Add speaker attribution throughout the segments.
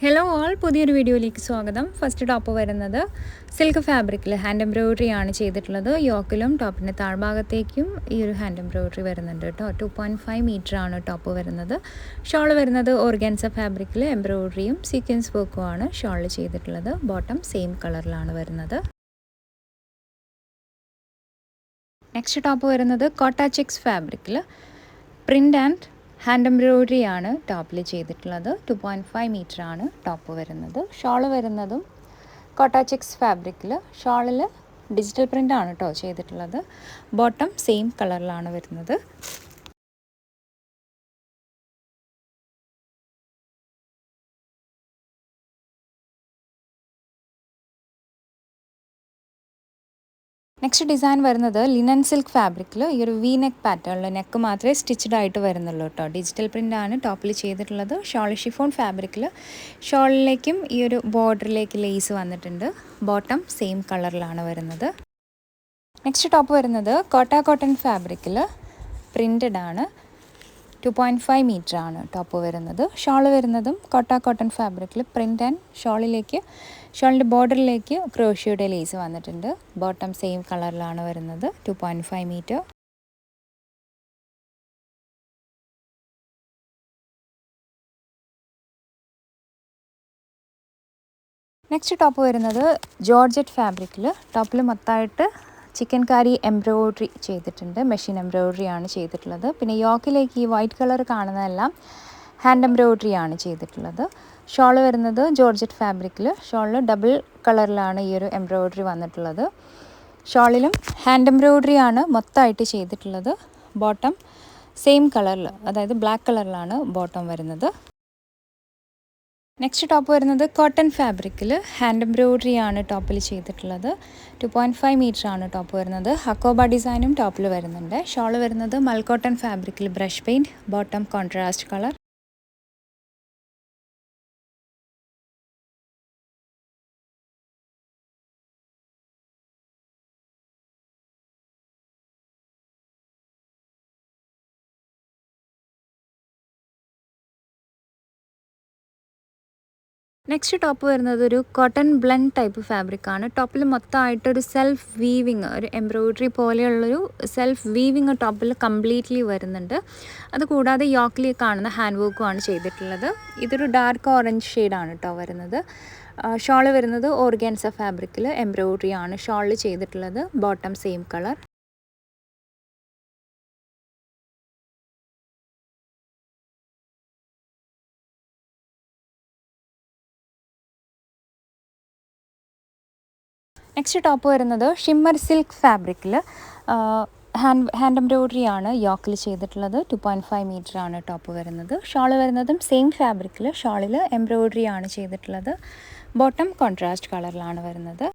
Speaker 1: Hello all, പുതിയൊരു വീഡിയോയിലേക്ക് സ്വാഗതം. ഫസ്റ്റ് ടോപ്പ് വരുന്നത് സിൽക്ക് ഫാബ്രിക്കിൽ ഹാൻഡ് എംബ്രോയിഡറി ആണ് ചെയ്തിട്ടുള്ളത്. യോക്കിലും ടോപ്പിൻ്റെ താഴ്ഭാഗത്തേക്കും ഈ ഒരു ഹാൻഡ് എംബ്രോയിഡറി വരുന്നുണ്ട് കേട്ടോ. 2.5 മീറ്റർ ആണ് ടോപ്പ് വരുന്നത്. ഷോൾ വരുന്നത് ഓർഗാൻസ ഫാബ്രിക്കിൽ എംബ്രോയിഡറിയും സീക്വൻസ് വർക്കും ആണ് ഷോളിൽ ചെയ്തിട്ടുള്ളത്. ബോട്ടം സെയിം കളറിലാണ് വരുന്നത്. നെക്സ്റ്റ് ടോപ്പ് വരുന്നത് കോട്ട ചെക്സ് ഫാബ്രിക്കിൽ പ്രിൻ്റ് ആൻഡ് ഹാൻഡ് എംബ്രോയിഡറി ആണ് ടോപ്പിൽ ചെയ്തിട്ടുള്ളത്. 2.5 മീറ്റർ ആണ് ടോപ്പ് വരുന്നത്. ഷോള് വരുന്നതും കോട്ട ചെക്സ് ഫാബ്രിക്കിൽ ഷോളിൽ ഡിജിറ്റൽ പ്രിൻ്റ് ആണ് കേട്ടോ ചെയ്തിട്ടുള്ളത്. ബോട്ടം സെയിം കളറിലാണ് വരുന്നത്. നെക്സ്റ്റ് ഡിസൈൻ വരുന്നത് ലിനൻ സിൽക്ക് ഫാബ്രിക്കിൽ ഈ ഒരു വി നെക്ക് പാറ്റേണിൽ നെക്ക് മാത്രമേ സ്റ്റിച്ചഡ് ആയിട്ട് വരുന്നുള്ളൂ കേട്ടോ. ഡിജിറ്റൽ പ്രിൻ്റ് ആണ് ടോപ്പിൽ ചെയ്തിട്ടുള്ളത്. ഷോൾ ഷിഫോൺ ഫാബ്രിക്കിൽ ഷോളിലേക്കും ഈ ഒരു ബോർഡറിലേക്ക് ലേസ് വന്നിട്ടുണ്ട്. ബോട്ടം സെയിം കളറിലാണ് വരുന്നത്. നെക്സ്റ്റ് ടോപ്പ് വരുന്നത് കോട്ടൺ ഫാബ്രിക്കിൽ പ്രിൻ്റഡ് ആണ്. 2.5 മീറ്റർ ആണ് ടോപ്പ് വരുന്നത്. ഷോൾ വരുന്നതും കോട്ടൺ ഫാബ്രിക്കിൽ പ്രിൻ്റ് ആൻഡ് ഷോളിൻ്റെ ബോർഡറിലേക്ക് ക്രോഷിയുടെ ലേസ് വന്നിട്ടുണ്ട്. ബോട്ടം സെയിം കളറിലാണ് വരുന്നത്. 2.5 മീറ്റർ. നെക്സ്റ്റ് ടോപ്പ് വരുന്നത് ജോർജറ്റ് ഫാബ്രിക്കിൽ ടോപ്പിൽ മൊത്തമായിട്ട് ചിക്കൻ കാരി എംബ്രോയിഡറി ചെയ്തിട്ടുണ്ട്. മെഷീൻ എംബ്രോയിഡറി ആണ് ചെയ്തിട്ടുള്ളത്. പിന്നെ യോക്കിലേക്ക് ഈ വൈറ്റ് കളർ കാണുന്നതെല്ലാം ഹാൻഡ് എംബ്രോയിഡറി ആണ് ചെയ്തിട്ടുള്ളത്. ഷോൾ വരുന്നത് ജോർജറ്റ് ഫാബ്രിക്കിൽ ഷോളിൽ ഡബിൾ കളറിലാണ് ഈ ഒരു എംബ്രോയിഡറി വന്നിട്ടുള്ളത്. ഷോളിലും ഹാൻഡ് എംബ്രോയിഡറി ആണ് മൊത്തമായിട്ട് ചെയ്തിട്ടുള്ളത്. ബോട്ടം സെയിം കളറിൽ, അതായത് ബ്ലാക്ക് കളറിലാണ് ബോട്ടം വരുന്നത്. നെക്സ്റ്റ് ടോപ്പ് വരുന്നത് കോട്ടൺ ഫാബ്രിക്കിൽ ഹാൻഡ് എംബ്രോയിഡറി ആണ് ടോപ്പിൽ ചെയ്തിട്ടുള്ളത്. 2.5 മീറ്റർ ആണ് ടോപ്പ് വരുന്നത്. ഹക്കോബ ഡിസൈനും ടോപ്പിൽ വരുന്നുണ്ട്. ഷോൾ വരുന്നത് മൽക്കോട്ടൺ ഫാബ്രിക്കിൽ brush paint. Bottom contrast colour. Next top വരുന്നത് ഒരു കോട്ടൺ ബ്ലെൻഡ് ടൈപ്പ് ഫാബ്രിക്കാണ്. ടോപ്പിൽ മൊത്തമായിട്ടൊരു സെൽഫ് വീവിങ്, ഒരു എംബ്രോയിഡറി പോലെയുള്ളൊരു സെൽഫ് വീവിങ് ടോപ്പിൽ കംപ്ലീറ്റ്ലി വരുന്നുണ്ട്. അതുകൂടാതെ യോക്കിൽ കാണുന്ന ഹാൻഡ് വർക്കുമാണ് ചെയ്തിട്ടുള്ളത്. ഇതൊരു ഡാർക്ക് ഓറഞ്ച് ഷെയ്ഡാണ് കേട്ടോ വരുന്നത്. ഷോൾ വരുന്നത് ഓർഗാൻസ ഫാബ്രിക്കിൽ എംബ്രോയിഡറി ആണ് ഷോളിൽ ചെയ്തിട്ടുള്ളത്. Bottom same colour. Next top വരുന്നത് ഷിമ്മർ സിൽക്ക് ഫാബ്രിക്കിൽ ഹാൻഡ് എംബ്രോയിഡറി ആണ് യോക്കിൽ ചെയ്തിട്ടുള്ളത്. 2.5 മീറ്റർ ആണ് ടോപ്പ് വരുന്നത്. ഷോൾ വരുന്നതും സെയിം ഫാബ്രിക്കിൽ ഷോളിൽ എംബ്രോയിഡറി ആണ് ചെയ്തിട്ടുള്ളത്. ബോട്ടം കോൺട്രാസ്റ്റ് കളറിലാണ് വരുന്നത്.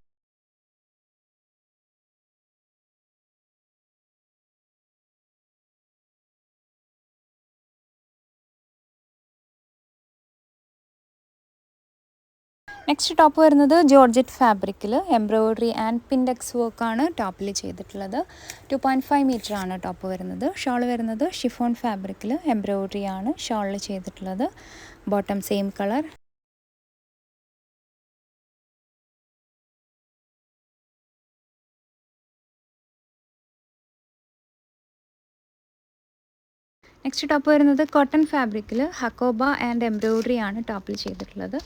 Speaker 1: നെക്സ്റ്റ് ടോപ്പ് വരുന്നത് ജോർജറ്റ് ഫാബ്രിക്കിൽ എംബ്രോയിഡറി ആൻഡ് പിൻഡെക്സ് വർക്കാണ് ടോപ്പിൽ ചെയ്തിട്ടുള്ളത്. 2.5 മീറ്റർ ആണ് ടോപ്പ് വരുന്നത്. ഷോൾ വരുന്നത് ഷിഫോൺ ഫാബ്രിക്കിൽ എംബ്രോയിഡറി ആണ് ഷോളിൽ ചെയ്തിട്ടുള്ളത്. Bottom same colour. Next top വരുന്നത് കോട്ടൺ ഫാബ്രിക്കിൽ ഹക്കോബ ആൻഡ് എംബ്രോയിഡറി ആണ് ടോപ്പിൽ ചെയ്തിട്ടുള്ളത്.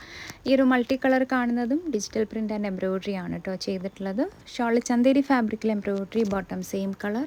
Speaker 1: ഈ ഒരു മൾട്ടി കളർ കാണുന്നതും ഡിജിറ്റൽ പ്രിൻ്റ് ആൻഡ് എംബ്രോയിഡറി ആണ് കേട്ടോ ചെയ്തിട്ടുള്ളത്. ഷോളിൽ ചന്തേരി ഫാബ്രിക്കിൽ എംബ്രോയിഡറി. Bottom same colour.